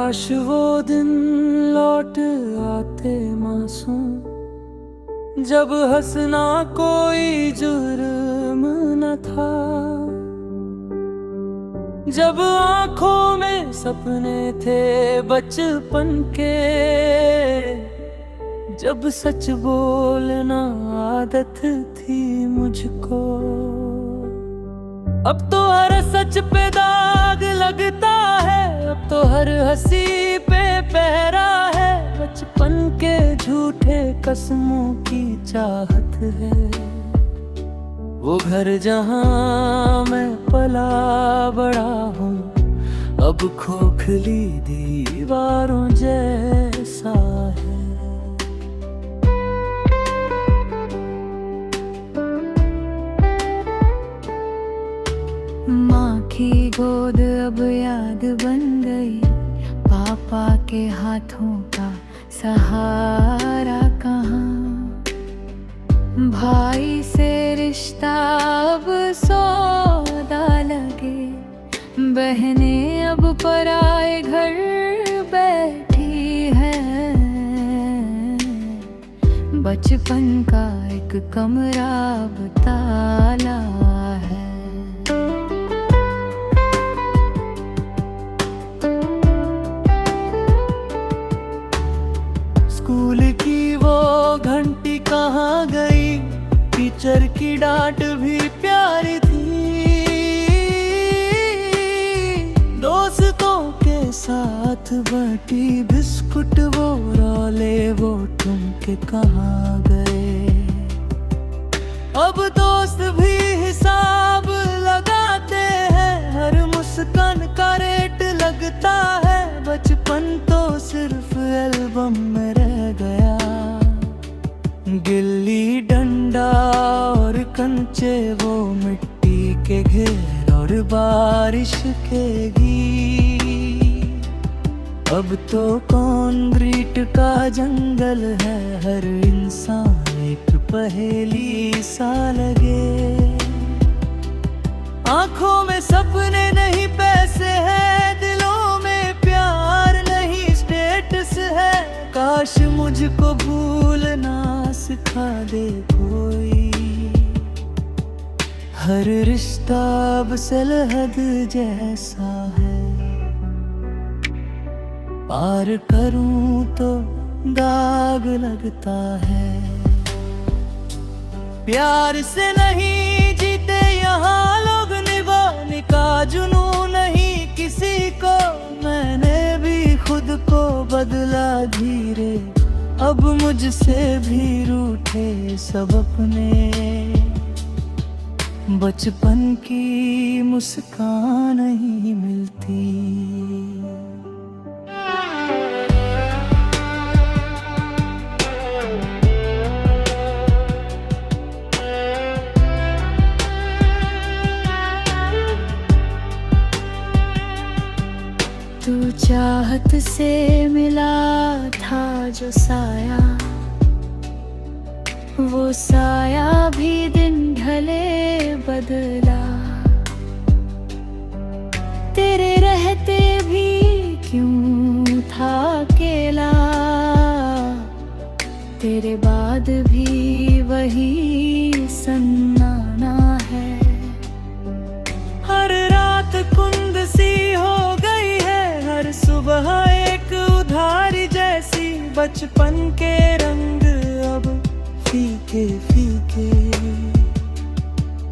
काश वो दिन लौट आते मासूम, जब हंसना कोई जुर्म न था, जब आंखों में सपने थे बचपन के, जब सच बोलना आदत थी मुझको। अब तो हर सच पे दाग लगता है, अब तो हर हंसी पे पहरा है, बचपन के झूठे कसमों की चाहत है। वो घर जहां मैं पला बड़ा हूँ, अब खोखली दीवारों जैसा है। माँ की गोद अब याद बन गई, पापा के हाथों का सहारा कहाँ। भाई से रिश्ता अब सौदा लगे, बहनें अब पराए घर बैठी हैं। बचपन का एक कमरा अब ताला है। स्कूल की वो घंटी कहाँ गई, टीचर की डांट भी प्यारी थी। दोस्तों के साथ बाटी बिस्कुट वो रोले वो ठुमके कहाँ गए। अब दोस्त भी हिसाब लगाते हैं, हर मुस्कान का रेट लगता है। बचपन तो सिर्फ एल्बम में रह गया, गिल्ली डंडा और कंचे वो मिट्टी के घेर और बारिश के गीत। अब तो कंक्रीट का जंगल है, हर इंसान एक पहेली सा लगे। आंखों में सपने नहीं पैसे हैं, दिलों में प्यार नहीं स्टेटस है। काश मुझको भूलना सिखा दे कोई, हर रिश्ता अब सरहद जैसा है। पार करूं तो दाग लगता है, प्यार से नहीं जीते यहाँ लोग, निभाने का जुनून नहीं किसी को। मैंने भी खुद को बदला धीरे, अब मुझसे भी रूठे सब अपने। बचपन की मुस्कान नहीं मिलती। तू चाहत से मिला था जो साया, वो साया भी दिन ढले बदला। तेरे रहते भी क्यों था अकेला, तेरे बाद भी वही सन्नाना है। हर रात कुंद सी हो गई है, हर सुबह एक उधारी जैसी। बचपन के रंग अब फीके फीके,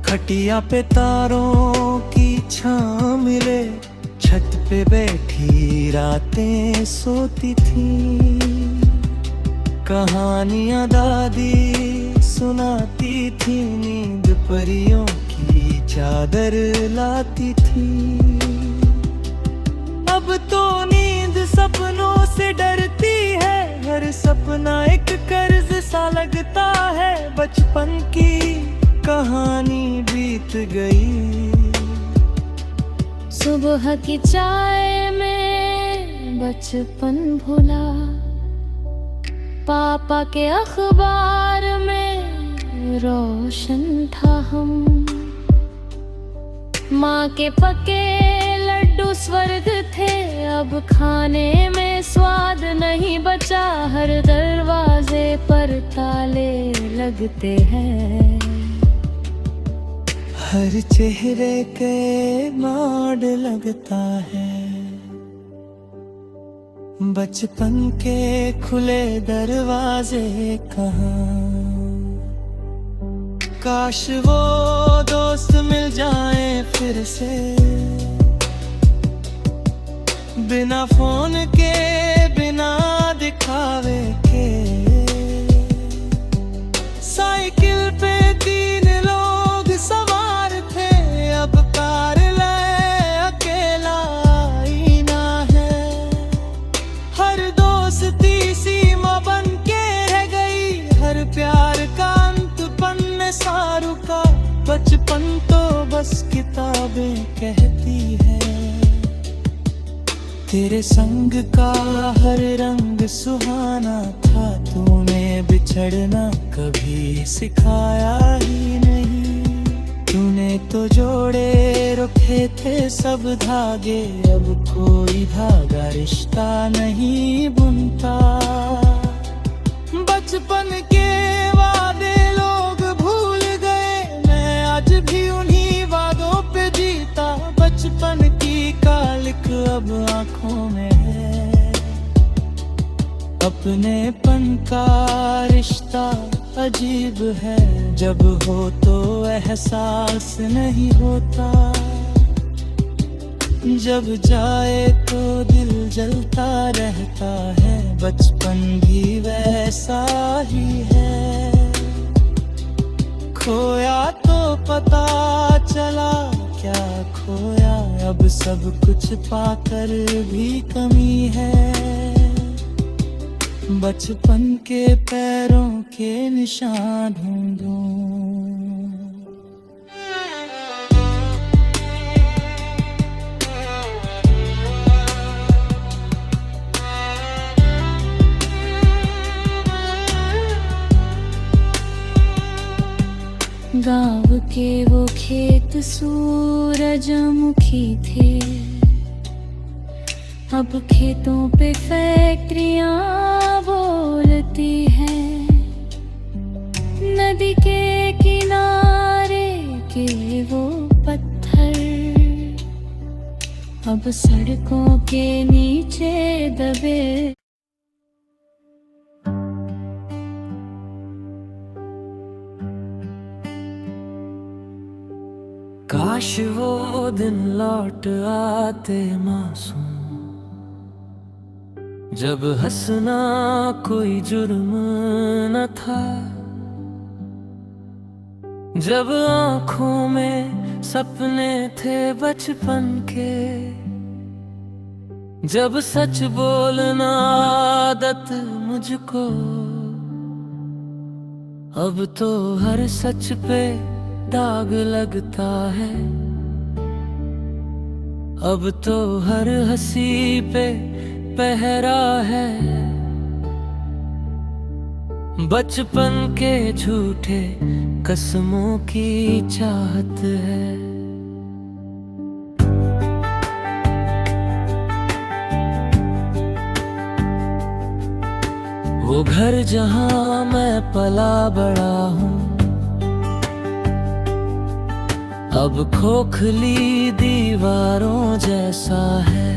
खटिया पे तारों की छां मिले, छत पे बैठी रातें सोती थी। कहानियां दादी सुनाती थी, नींद परियों की चादर लाती थी। अब तो नींद सपनों से डरती है, हर सपना एक कर्ज सा लगता है। बचपन की कहानी बीत गई, सुबह की चाय में बचपन भुला, पापा के अखबार में रोशन था हम। माँ के पके लड्डू जो स्वर्ग थे, अब खाने में स्वाद नहीं बचा। हर दरवाजे पर ताले लगते हैं, हर चेहरे के मोड़ लगता है। बचपन के खुले दरवाजे कहाँ, काश वो दोस्त मिल जाए फिर से, बिना फोन के बिना दिखावे के। साइकिल पे 3 लोग सवार थे, अब कार लाए अकेला आईना है। हर दोस्ती सीमा बन के रह गई, हर प्यार का अंत पन्ने सा रुका। बचपन तो बस किताबें कहती है, तेरे संग का हर रंग सुहाना था। तूने बिछड़ना कभी सिखाया ही नहीं, तूने तो जोड़े रखे थे सब धागे। अब कोई धागा रिश्ता नहीं बुनता। बचपन के वादे लोग भूल गए, मैं आज भी उन्हीं वादों पे जीता। बचपन की कालिक अब आंखों में है, अपनेपन का रिश्ता अजीब है। जब हो तो एहसास नहीं होता, जब जाए तो दिल जलता रहता है। बचपन भी वैसा ही है, खोया तो पता चला क्या खोया। अब सब कुछ पाकर भी कमी है, बचपन के पैरों के निशान ढूंढूं। गाँव के वो खेत सूरजमुखी थे, अब खेतों पे फैक्ट्रियां बोलती हैं। नदी के किनारे के वो पत्थर अब सड़कों के नीचे दबे। काश वो दिन लौट आते मासूम, जब हंसना कोई जुर्म न था। जब आँखों में सपने थे बचपन के, जब सच बोलना आदत मुझको। अब तो हर सच पे दाग लगता है, अब तो हर हंसी पे पहरा है। बचपन के झूठे कसमों की चाहत है। वो घर जहां मैं पला बड़ा हूँ, अब खोखली दीवारों जैसा है।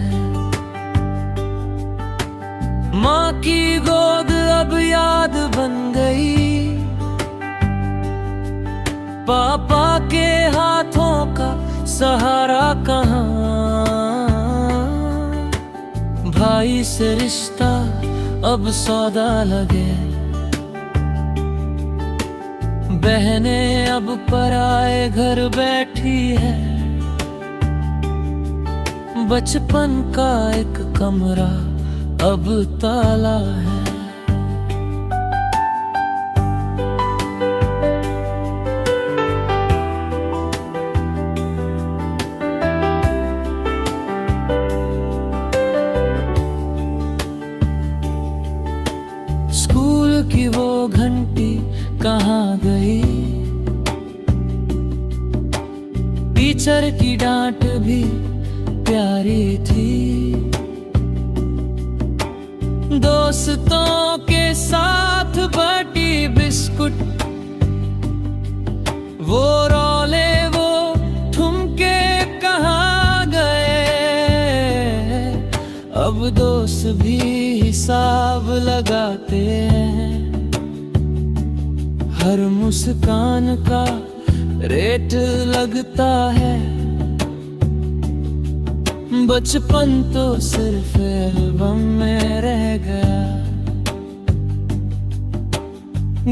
माँ की गोद अब याद बन गई, पापा के हाथों का सहारा कहाँ। भाई से रिश्ता अब सौदा लगे, बहनें अब पराए घर बैठी है। बचपन का एक कमरा अब ताला है। स्कूल की वो घंटी कहाँ गई, टीचर की डांट भी प्यारी थी। दोस्तों के साथ बाटी बिस्कुट, वो रौले वो ठुमके कहाँ गए। अब दोस्त भी हिसाब लगाते हैं, हर मुस्कान का रेट लगता है। बचपन तो सिर्फ एल्बम में रह गया।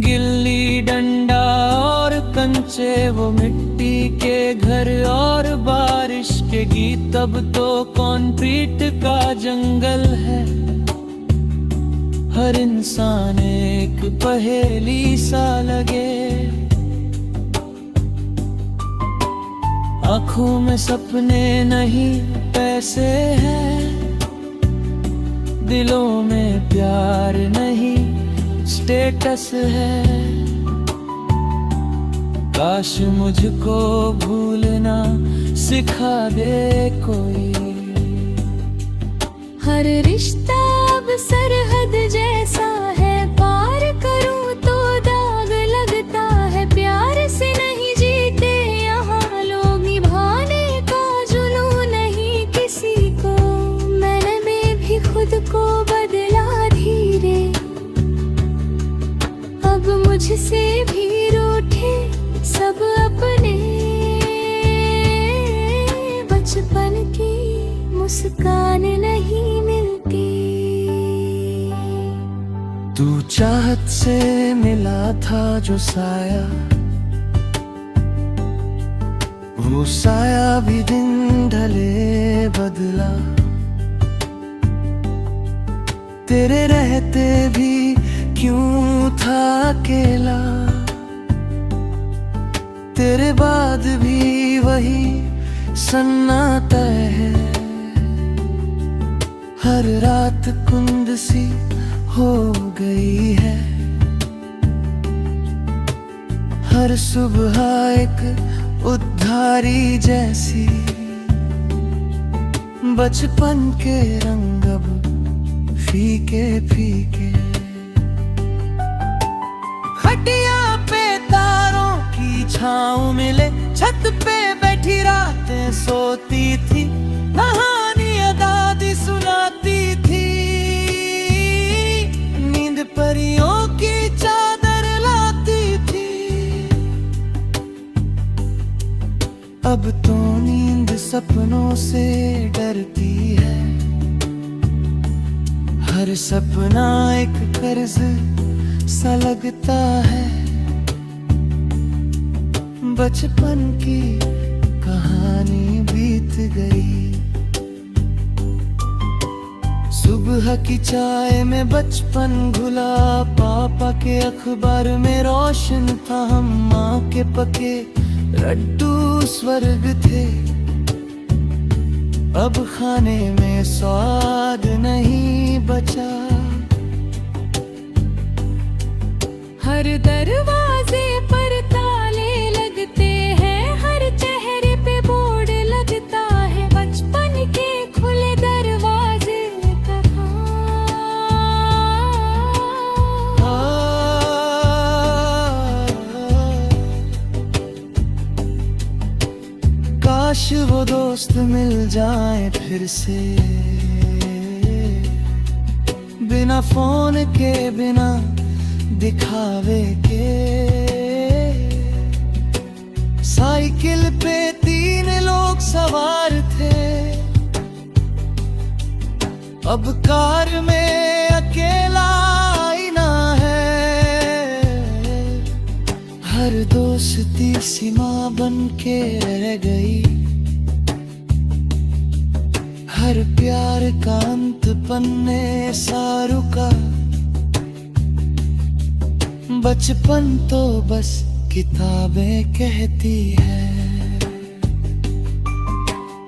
गिल्ली डंडा और कंचे, वो मिट्टी के घर और बारिश के गीत, अब तो कंक्रीट का जंगल है। हर इंसान एक पहेली सा लगे। आँखों में सपने नहीं पैसे हैं, दिलों में प्यार नहीं स्टेटस है। काश मुझको भूलना सिखा दे कोई। हर रिश्ता अब सरहद जैसा है, पार करूं तो दाग लगता है। प्यार से नहीं जीते यहाँ लोग, निभाने का जुनून नहीं किसी को। मैंने भी खुद को बदला धीरे, अब मुझसे भी रूठे सब अपने। बचपन की मुस्कान नहीं मिलती। तू चाहत से मिला था जो साया, वो साया भी दिन ढले बदला। तेरे रहते भी क्यों था अकेला, तेरे बाद भी वही सन्नाटा है। हर रात कुंद सी हो गई है, हर सुबह एक उद्धारी जैसी। बचपन के रंग अब फीके फीके। खटिया पे तारों की छाँव मिले, छत पे बैठी रातें सोती थी। कहानियां दादी सुनाती थी, नींद परियों की चादर लाती थी। अब तो नींद सपनों से डरती है, हर सपना एक कर्ज सा लगता है। बचपन की कहानी बीत गई। सुबह की चाय में बचपन घुला, पापा के अखबार में रोशन था हम। माँ के पके लड्डू स्वर्ग थे, अब खाने में स्वाद नहीं बचा। हर दरवाजे पर ताले लगते हैं, हर चेहरे पे बोर्ड लगता है। बचपन के खुले दरवाजे कहाँ। काश वो दोस्त मिल जाए फिर से, बिना फोन के बिना दिखावे के। साइकिल पे 3 लोग सवार थे, अब कार में अकेला आईना है। हर दोस्ती सीमा बन के रह गई, हर प्यार का अंत पन्ने सा रुका। बचपन तो बस किताबें कहती है।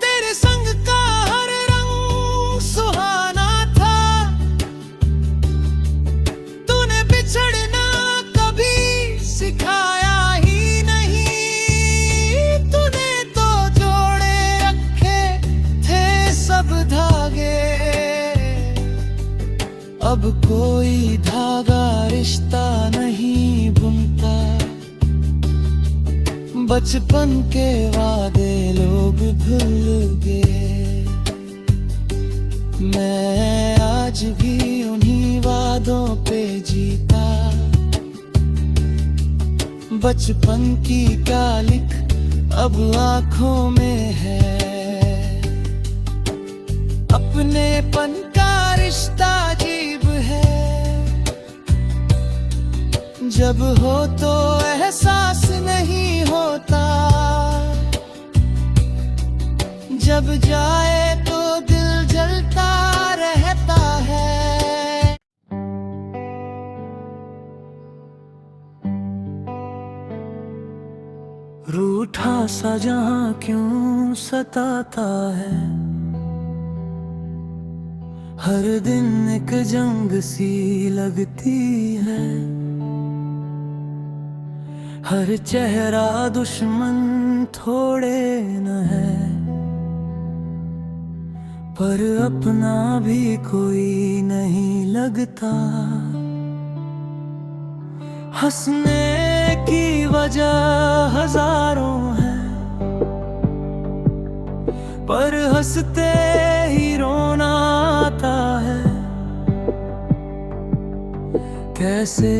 तेरे संग का हर रंग सुहाना था, तूने बिछड़ना कभी सिखाया ही नहीं। तूने तो जोड़े रखे थे अब कोई धागा रिश्ता नहीं बुनता, बचपन के वादे लोग भूल गए। मैं आज भी उन्हीं वादों पे जीता, बचपन की कालिक अब आँखों में है। अपनेपन का रिश्ता अजीब है, जब हो तो एहसास नहीं होता, जब जाए तो दिल जलता रहता है। रूठा सा जहां क्यों सताता है, हर दिन एक जंग सी लगती है। हर चेहरा दुश्मन थोड़े न है, पर अपना भी कोई नहीं लगता। हंसने की वजह हजारों है, पर हंसते ही रोना आता है। कैसे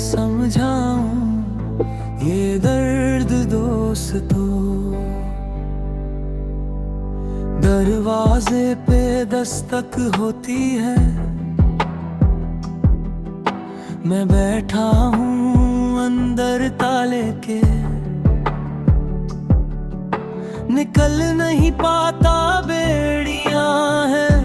समझाऊं ये दर्द दोस्तों, दरवाजे पे दस्तक होती है, मैं बैठा हूँ अंदर ताले के। निकल नहीं पाता बेड़ियां हैं,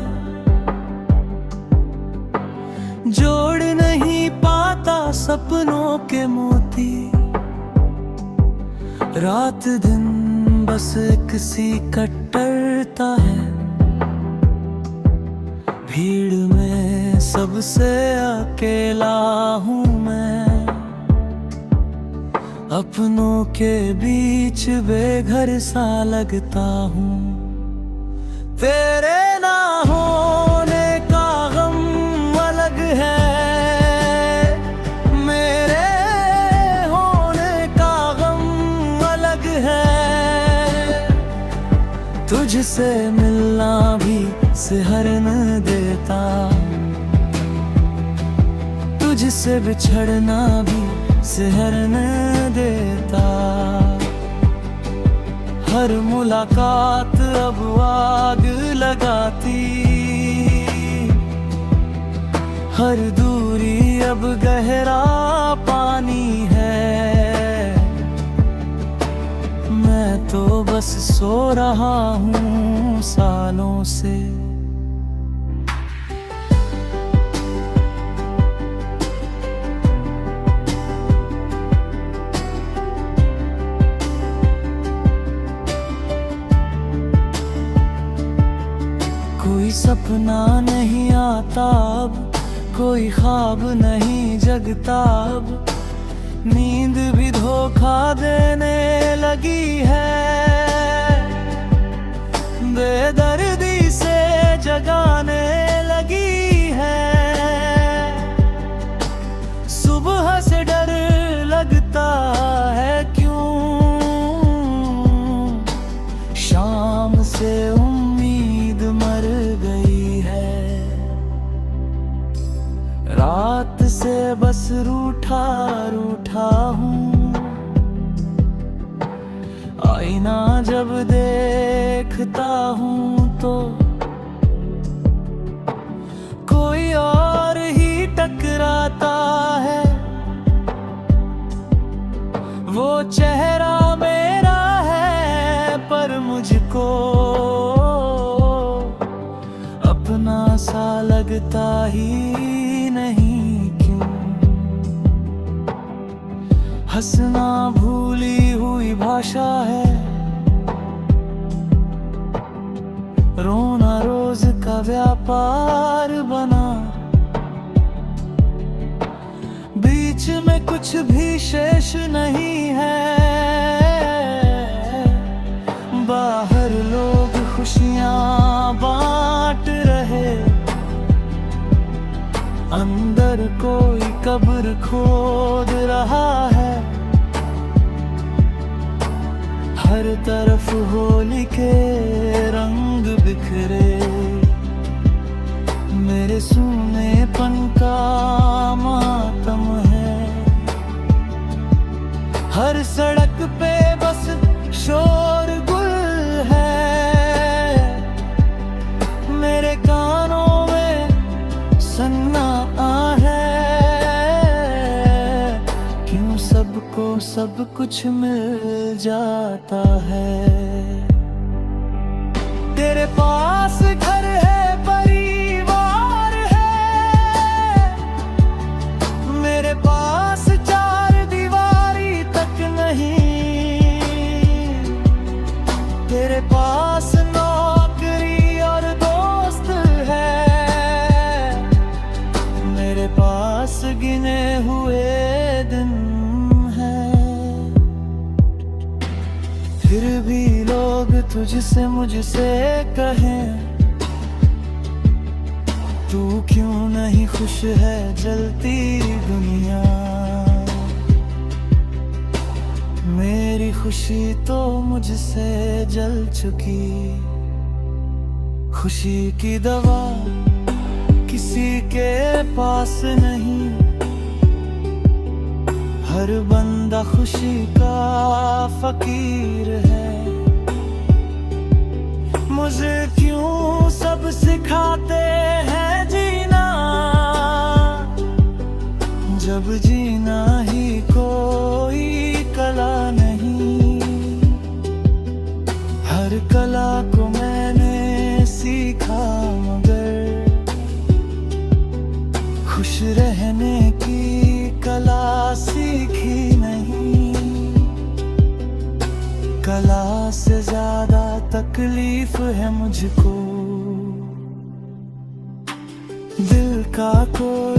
जोड़ नहीं पाता सपनों के मोती। रात दिन बस एक सी कट्टरता है, भीड़ में सबसे अकेला हूँ मैं। अपनों के बीच बेघर सा लगता हूँ। तेरे ना होने का गम अलग है, मेरे होने का गम अलग है। तुझसे मिलना भी सिहर न देता, तुझसे बिछड़ना भी सिहर न देता। हर मुलाकात अब आग लगाती, हर दूरी अब गहरा पानी है। मैं तो बस सो रहा हूँ सालों से। कोई सपना नहीं आता अब, कोई ख्वाब नहीं जगता अब। नींद भी धोखा देने लगी है, बेदर्दी से जगाने लगी है। सुबह से डर लगता है क्यों, शाम से उम्मीद मर गई है। रात से बस रूठा रूठा हूँ, आईना जब देखता हूँ तो कोई और ही टकराता है। वो चेहरा मेरा है पर मुझको अपना सा लगता ही नहीं क्यों। हंसना भूली हुई भाषा है, रोना रोज का व्यापार बना। बीच में कुछ भी शेष नहीं है, बाहर लोग खुशियां बांट रहे, अंदर कोई कब्र खोद रहा है, हर तरफ होली के रंग बिखरे, मेरे सूनेपन का मातम है। हर सड़क पे बस शोरगुल है, मेरे कानों में सन्नाटा है। क्यों सबको सब कुछ मिल जाता है। तेरे पास घर है, परिवार है, मेरे पास चार दीवारी तक नहीं। तेरे पास नौकरी और दोस्त है, मेरे पास गिने हुए दिन हैं। फिर भी लोग तुझसे मुझसे कहें, तू क्यों नहीं खुश है जलती दुनिया। मेरी खुशी तो मुझसे जल चुकी, खुशी की दवा किसी के पास नहीं। हर बंदा खुशी का फकीर है। मुझे क्यों सब सिखाते हैं जीना, जब जीना ही कोई कला नहीं। हर कला को मैंने सीखा, मगर खुश रहने की कला सीखी नहीं। कला से ज्यादा तकलीफ है मुझको, दिल का कोई